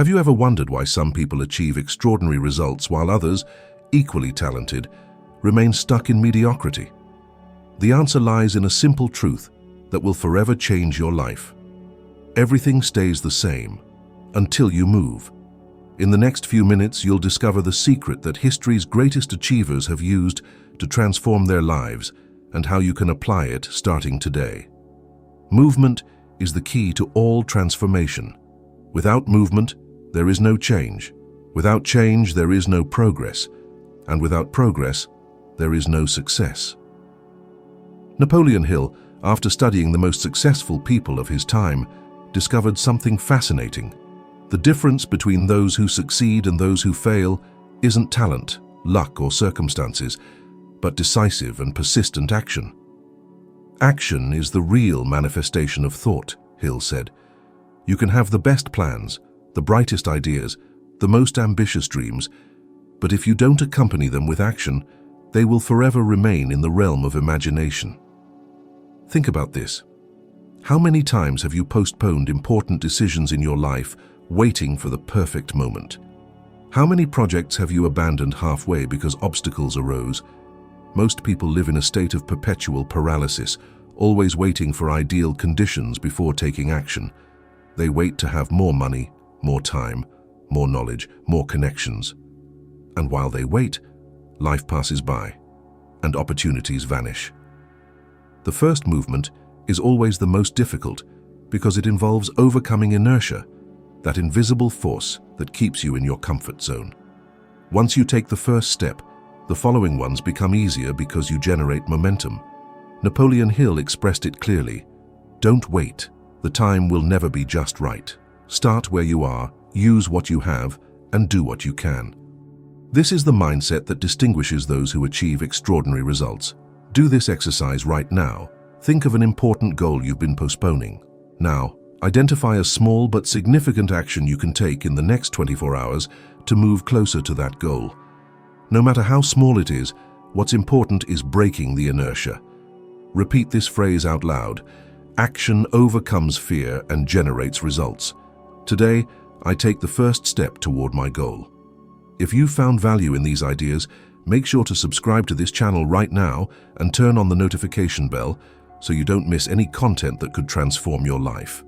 Have you ever wondered why some people achieve extraordinary results while others, equally talented, remain stuck in mediocrity? The answer lies in a simple truth that will forever change your life. Everything stays the same until you move. In the next few minutes, you'll discover the secret that history's greatest achievers have used to transform their lives and how you can apply it starting today. Movement is the key to all transformation. Without movement, there is no change. Without change, there is no progress. And without progress, there is no success. Napoleon Hill, after studying the most successful people of his time, discovered something fascinating. The difference between those who succeed and those who fail isn't talent, luck, or circumstances, but decisive and persistent action. Action is the real manifestation of thought, Hill said. You can have the best plans, the brightest ideas, the most ambitious dreams, but if you don't accompany them with action, they will forever remain in the realm of imagination. Think about this. How many times have you postponed important decisions in your life, waiting for the perfect moment? How many projects have you abandoned halfway because obstacles arose? Most people live in a state of perpetual paralysis, always waiting for ideal conditions before taking action. They wait to have more money, more time, more knowledge, more connections. And while they wait, life passes by, and opportunities vanish. The first movement is always the most difficult because it involves overcoming inertia, that invisible force that keeps you in your comfort zone. Once you take the first step, the following ones become easier because you generate momentum. Napoleon Hill expressed it clearly. Don't wait. The time will never be just right. Start where you are, use what you have, and do what you can. This is the mindset that distinguishes those who achieve extraordinary results. Do this exercise right now. Think of an important goal you've been postponing. Now, identify a small but significant action you can take in the next 24 hours to move closer to that goal. No matter how small it is, what's important is breaking the inertia. Repeat this phrase out loud. Action overcomes fear and generates results. Today, I take the first step toward my goal. If you found value in these ideas, make sure to subscribe to this channel right now and turn on the notification bell so you don't miss any content that could transform your life.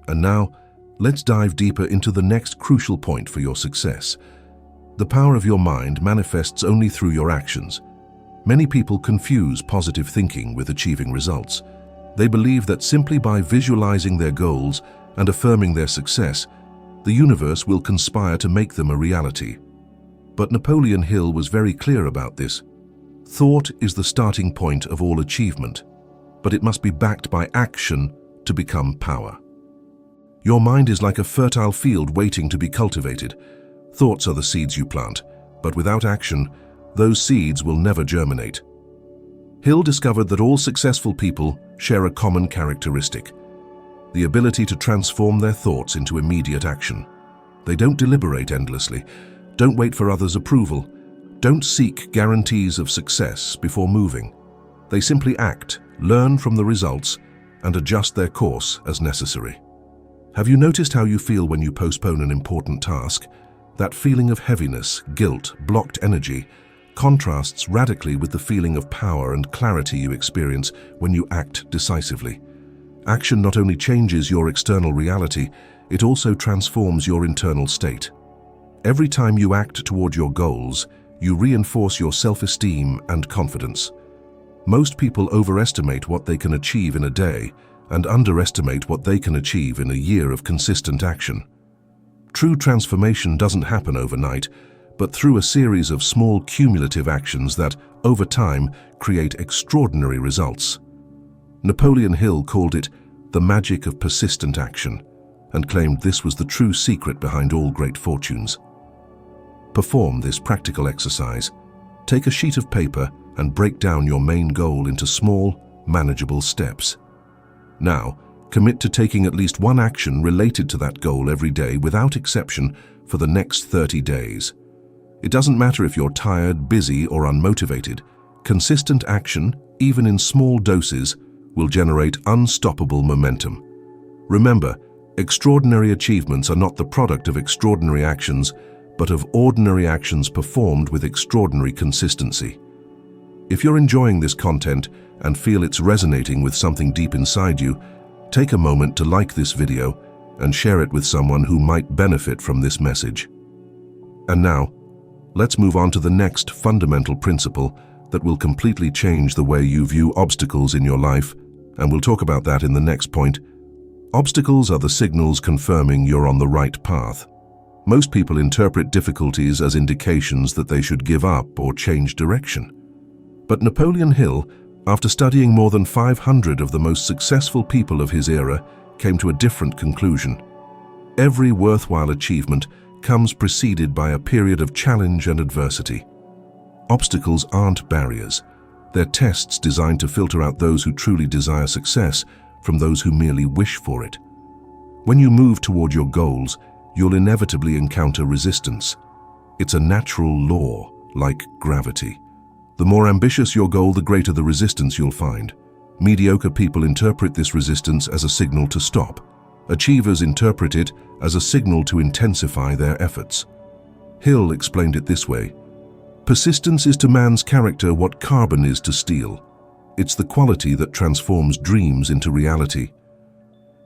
And now, let's dive deeper into the next crucial point for your success. The power of your mind manifests only through your actions. Many people confuse positive thinking with achieving results. They believe that simply by visualizing their goals and affirming their success, the universe will conspire to make them a reality. But Napoleon Hill was very clear about this. Thought is the starting point of all achievement, but it must be backed by action to become power. Your mind is like a fertile field waiting to be cultivated. Thoughts are the seeds you plant, but without action, those seeds will never germinate. Hill discovered that all successful people share a common characteristic: the ability to transform their thoughts into immediate action. They don't deliberate endlessly, don't wait for others' approval, don't seek guarantees of success before moving. They simply act, learn from the results, and adjust their course as necessary. Have you noticed how you feel when you postpone an important task? That feeling of heaviness, guilt, blocked energy contrasts radically with the feeling of power and clarity you experience when you act decisively. Action not only changes your external reality, it also transforms your internal state. Every time you act toward your goals, you reinforce your self-esteem and confidence. Most people overestimate what they can achieve in a day and underestimate what they can achieve in a year of consistent action. True transformation doesn't happen overnight, but through a series of small cumulative actions that, over time, create extraordinary results. Napoleon Hill called it the magic of persistent action and claimed this was the true secret behind all great fortunes. Perform this practical exercise. Take a sheet of paper and break down your main goal into small, manageable steps. Now, commit to taking at least one action related to that goal every day without exception for the next 30 days. It doesn't matter if you're tired, busy, or unmotivated. Consistent action, even in small doses, will generate unstoppable momentum. Remember, Extraordinary achievements are not the product of extraordinary actions, but of ordinary actions performed with extraordinary consistency. If you're enjoying this content and feel it's resonating with something deep inside you, take a moment to like this video and share it with someone who might benefit from this message. And now, let's move on to the next fundamental principle that will completely change the way you view obstacles in your life, and we'll talk about that in the next point. Obstacles are the signals confirming you're on the right path. Most people interpret difficulties as indications that they should give up or change direction. But Napoleon Hill, after studying more than 500 of the most successful people of his era, came to a different conclusion. Every worthwhile achievement comes preceded by a period of challenge and adversity. Obstacles aren't barriers. They're tests designed to filter out those who truly desire success from those who merely wish for it. When you move toward your goals, you'll inevitably encounter resistance. It's a natural law, like gravity. The more ambitious your goal, the greater the resistance you'll find. Mediocre people interpret this resistance as a signal to stop. Achievers interpret it as a signal to intensify their efforts. Hill explained it this way: persistence is to man's character what carbon is to steel. It's the quality that transforms dreams into reality.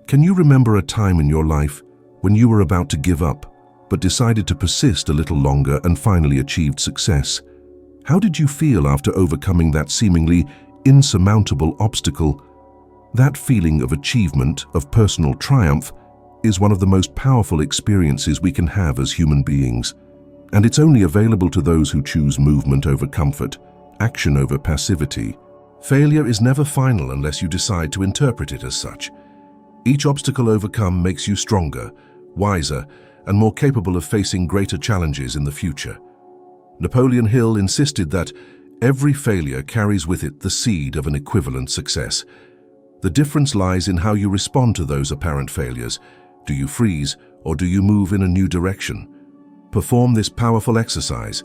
Can you remember a time in your life when you were about to give up, but decided to persist a little longer and finally achieved success? How did you feel after overcoming that seemingly insurmountable obstacle? That feeling of achievement, of personal triumph, is one of the most powerful experiences we can have as human beings. And it's only available to those who choose movement over comfort, action over passivity. Failure is never final unless you decide to interpret it as such. Each obstacle overcome makes you stronger, wiser, and more capable of facing greater challenges in the future. Napoleon Hill insisted that every failure carries with it the seed of an equivalent success. The difference lies in how you respond to those apparent failures. Do you freeze, or do you move in a new direction? Perform this powerful exercise.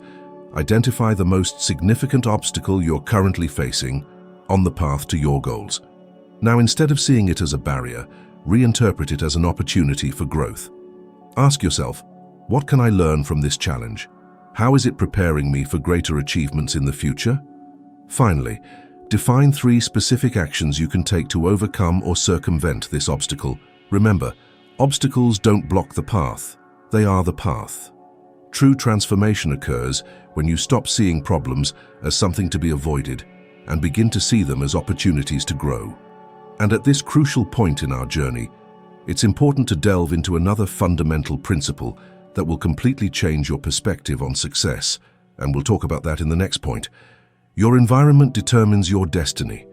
Identify the most significant obstacle you're currently facing on the path to your goals. Now, instead of seeing it as a barrier, reinterpret it as an opportunity for growth. Ask yourself, what can I learn from this challenge? How is it preparing me for greater achievements in the future? Finally, define 3 specific actions you can take to overcome or circumvent this obstacle. Remember, obstacles don't block the path, they are the path. True transformation occurs when you stop seeing problems as something to be avoided and begin to see them as opportunities to grow. And at this crucial point in our journey, it's important to delve into another fundamental principle that will completely change your perspective on success, and we'll talk about that in the next point. Your environment determines your destiny.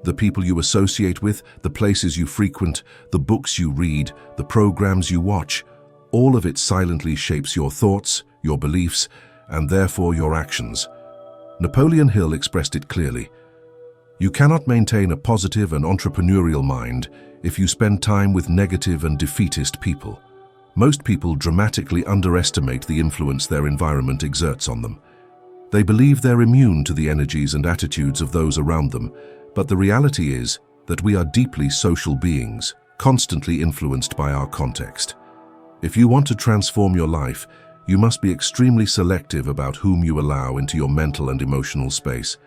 The people you associate with, the places you frequent, the books you read, the programs you watch, all of it silently shapes your thoughts, your beliefs, and therefore your actions. Napoleon Hill expressed it clearly: you cannot maintain a positive and entrepreneurial mind if you spend time with negative and defeatist people. Most people dramatically underestimate the influence their environment exerts on them. They believe they're immune to the energies and attitudes of those around them, but the reality is that we are deeply social beings, constantly influenced by our context. If you want to transform your life, you must be extremely selective about whom you allow into your mental and emotional space.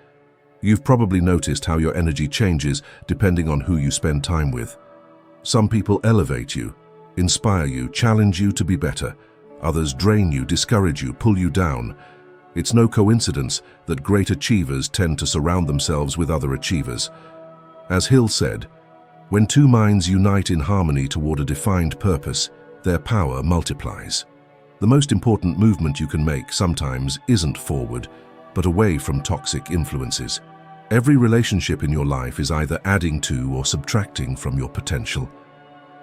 You've probably noticed how your energy changes depending on who you spend time with. Some people elevate you, inspire you, challenge you to be better. Others drain you, discourage you, pull you down. It's no coincidence that great achievers tend to surround themselves with other achievers. As Hill said, when 2 minds unite in harmony toward a defined purpose, their power multiplies. The most important movement you can make sometimes isn't forward, but away from toxic influences. Every relationship in your life is either adding to or subtracting from your potential.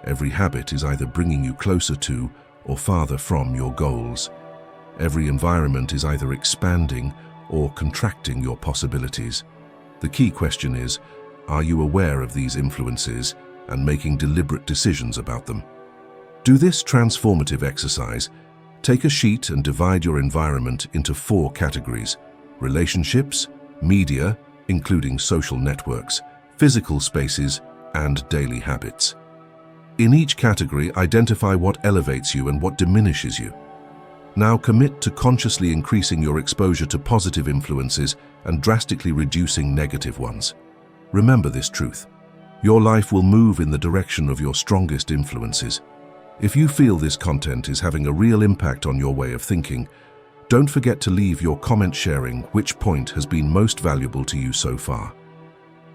Every habit is either bringing you closer to or farther from your goals. Every environment is either expanding or contracting your possibilities. The key question is, are you aware of these influences and making deliberate decisions about them? Do this transformative exercise. Take a sheet and divide your environment into 4 categories: relationships, media, including social networks, physical spaces, and daily habits. In each category, identify what elevates you and what diminishes you. Now commit to consciously increasing your exposure to positive influences and drastically reducing negative ones. Remember this truth. Your life will move in the direction of your strongest influences. If you feel this content is having a real impact on your way of thinking, don't forget to leave your comment sharing which point has been most valuable to you so far.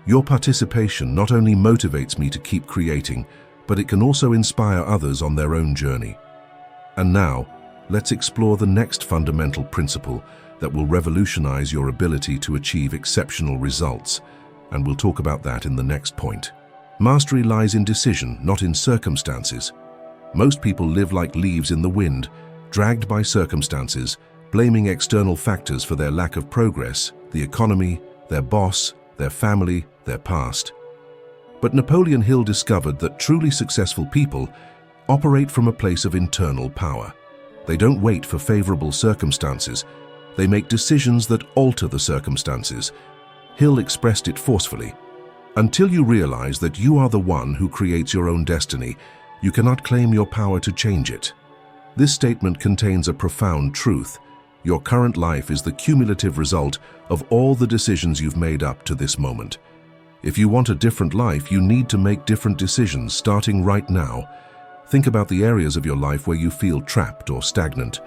Your participation not only motivates me to keep creating, but it can also inspire others on their own journey. And now, let's explore the next fundamental principle that will revolutionize your ability to achieve exceptional results, and we'll talk about that in the next point. Mastery lies in decision, not in circumstances. Most people live like leaves in the wind, dragged by circumstances, blaming external factors for their lack of progress, the economy, their boss, their family, their past. But Napoleon Hill discovered that truly successful people operate from a place of internal power. They don't wait for favorable circumstances. They make decisions that alter the circumstances. Hill expressed it forcefully. Until you realize that you are the one who creates your own destiny, you cannot claim your power to change it. This statement contains a profound truth. Your current life is the cumulative result of all the decisions you've made up to this moment. If you want a different life, you need to make different decisions starting right now. Think about the areas of your life where you feel trapped or stagnant.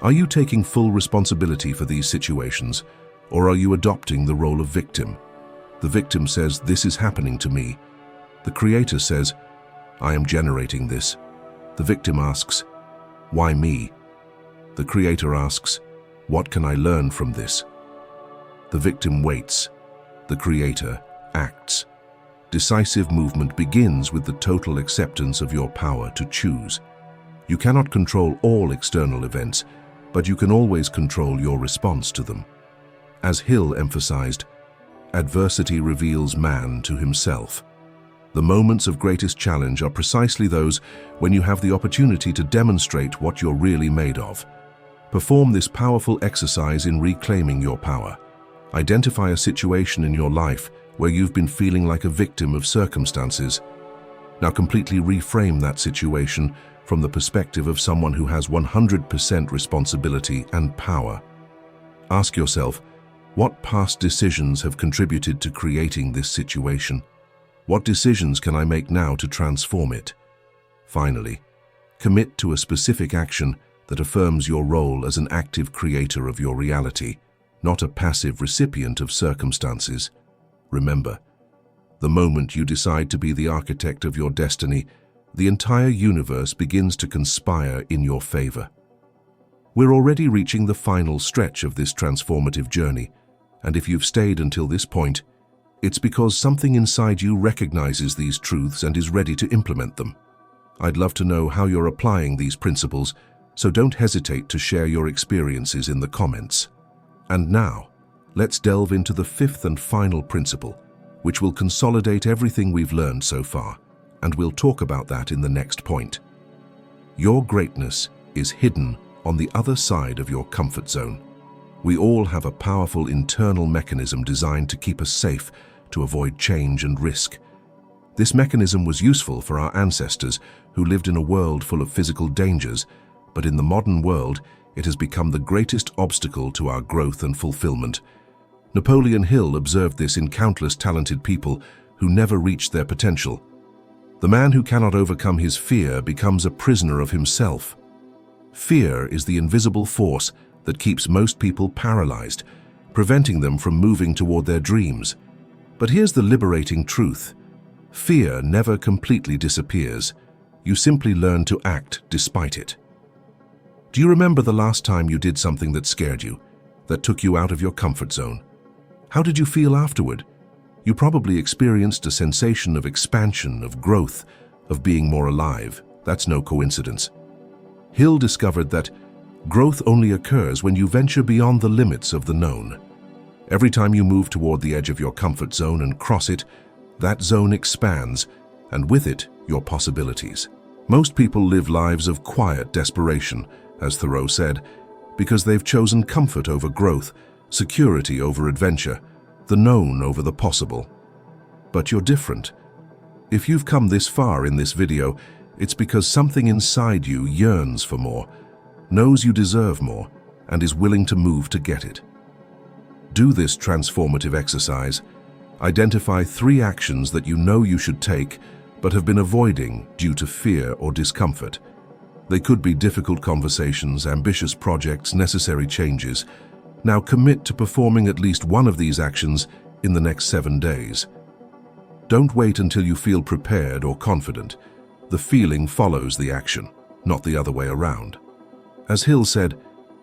Are you taking full responsibility for these situations, or are you adopting the role of victim? The victim says, "This is happening to me." The creator says, "I am generating this." The victim asks, "Why me?" The creator asks, "What can I learn from this?" The victim waits. The creator acts. Decisive movement begins with the total acceptance of your power to choose. You cannot control all external events, but you can always control your response to them. As Hill emphasized, adversity reveals man to himself. The moments of greatest challenge are precisely those when you have the opportunity to demonstrate what you're really made of. Perform this powerful exercise in reclaiming your power. Identify a situation in your life where you've been feeling like a victim of circumstances. Now completely reframe that situation from the perspective of someone who has 100% responsibility and power. Ask yourself, what past decisions have contributed to creating this situation? What decisions can I make now to transform it? Finally, commit to a specific action that affirms your role as an active creator of your reality, not a passive recipient of circumstances. Remember, the moment you decide to be the architect of your destiny, the entire universe begins to conspire in your favor. We're already reaching the final stretch of this transformative journey, and if you've stayed until this point, it's because something inside you recognizes these truths and is ready to implement them. I'd love to know how you're applying these principles, so don't hesitate to share your experiences in the comments. And now, let's delve into the fifth and final principle, which will consolidate everything we've learned so far, and we'll talk about that in the next point. Your greatness is hidden on the other side of your comfort zone. We all have a powerful internal mechanism designed to keep us safe, to avoid change and risk. This mechanism was useful for our ancestors who lived in a world full of physical dangers, but in the modern world, it has become the greatest obstacle to our growth and fulfillment. Napoleon Hill observed this in countless talented people who never reached their potential. The man who cannot overcome his fear becomes a prisoner of himself. Fear is the invisible force that keeps most people paralyzed, preventing them from moving toward their dreams. But here's the liberating truth. Fear never completely disappears. You simply learn to act despite it. Do you remember the last time you did something that scared you, that took you out of your comfort zone? How did you feel afterward? You probably experienced a sensation of expansion, of growth, of being more alive. That's no coincidence. Hill discovered that growth only occurs when you venture beyond the limits of the known. Every time you move toward the edge of your comfort zone and cross it, that zone expands, and with it, your possibilities. Most people live lives of quiet desperation, as Thoreau said, because they've chosen comfort over growth, security over adventure, the known over the possible. But you're different. If you've come this far in this video, it's because something inside you yearns for more, knows you deserve more, and is willing to move to get it. Do this transformative exercise. Identify 3 actions that you know you should take, but have been avoiding due to fear or discomfort. They could be difficult conversations, ambitious projects, necessary changes. Now commit to performing at least one of these actions in the next 7 days. Don't wait until you feel prepared or confident. The feeling follows the action, not the other way around. As Hill said,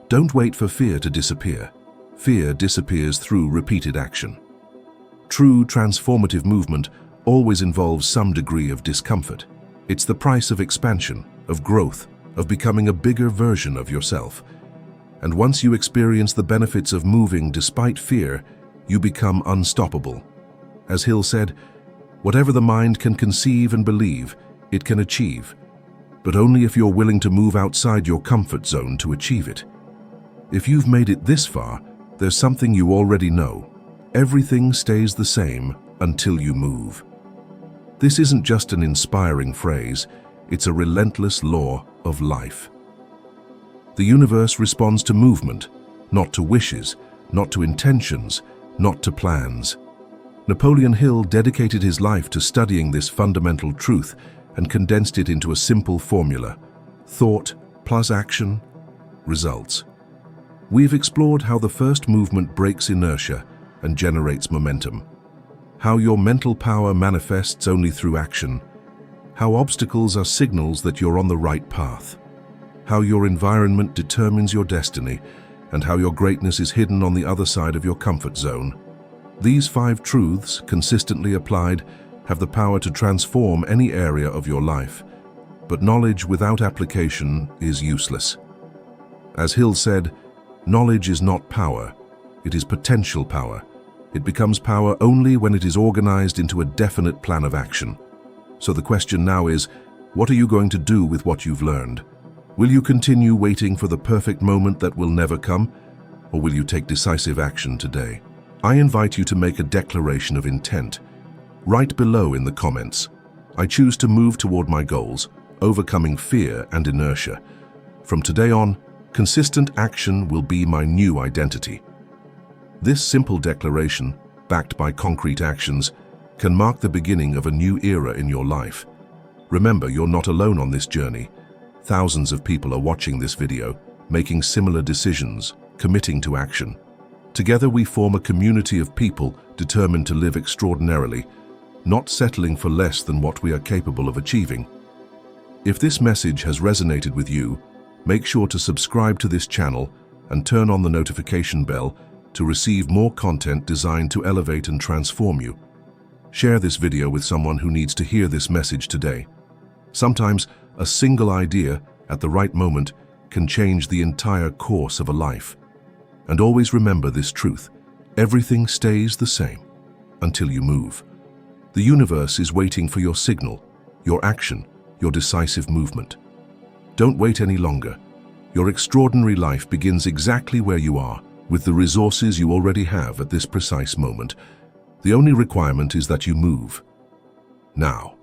don't wait for fear to disappear. Fear disappears through repeated action. True transformative movement always involves some degree of discomfort. It's the price of expansion, of growth, of becoming a bigger version of yourself. And once you experience the benefits of moving despite fear, you become unstoppable. As Hill said, whatever the mind can conceive and believe, it can achieve, but only if you're willing to move outside your comfort zone to achieve it. If you've made it this far, there's something you already know. Everything stays the same until you move. This isn't just an inspiring phrase, it's a relentless law of life. The universe responds to movement, not to wishes, not to intentions, not to plans. Napoleon Hill dedicated his life to studying this fundamental truth and condensed it into a simple formula: thought plus action, results. We've explored how the first movement breaks inertia and generates momentum, how your mental power manifests only through action, how obstacles are signals that you're on the right path, how your environment determines your destiny, and how your greatness is hidden on the other side of your comfort zone. These 5 truths, consistently applied, have the power to transform any area of your life. But knowledge without application is useless. As Hill said, knowledge is not power, it is potential power. It becomes power only when it is organized into a definite plan of action. So the question now is, what are you going to do with what you've learned? Will you continue waiting for the perfect moment that will never come? Or will you take decisive action today? I invite you to make a declaration of intent. Write below in the comments, I choose to move toward my goals, overcoming fear and inertia. From today on, consistent action will be my new identity. This simple declaration, backed by concrete actions, can mark the beginning of a new era in your life. Remember, you're not alone on this journey. Thousands of people are watching this video, making similar decisions, committing to action. Together we form a community of people determined to live extraordinarily, not settling for less than what we are capable of achieving. If this message has resonated with you, make sure to subscribe to this channel and turn on the notification bell to receive more content designed to elevate and transform you. Share this video with someone who needs to hear this message today. Sometimes a single idea at the right moment can change the entire course of a life. And always remember this truth: everything stays the same until you move. The universe is waiting for your signal, your action, your decisive movement. Don't wait any longer. Your extraordinary life begins exactly where you are, with the resources you already have at this precise moment. The only requirement is that you move. Now.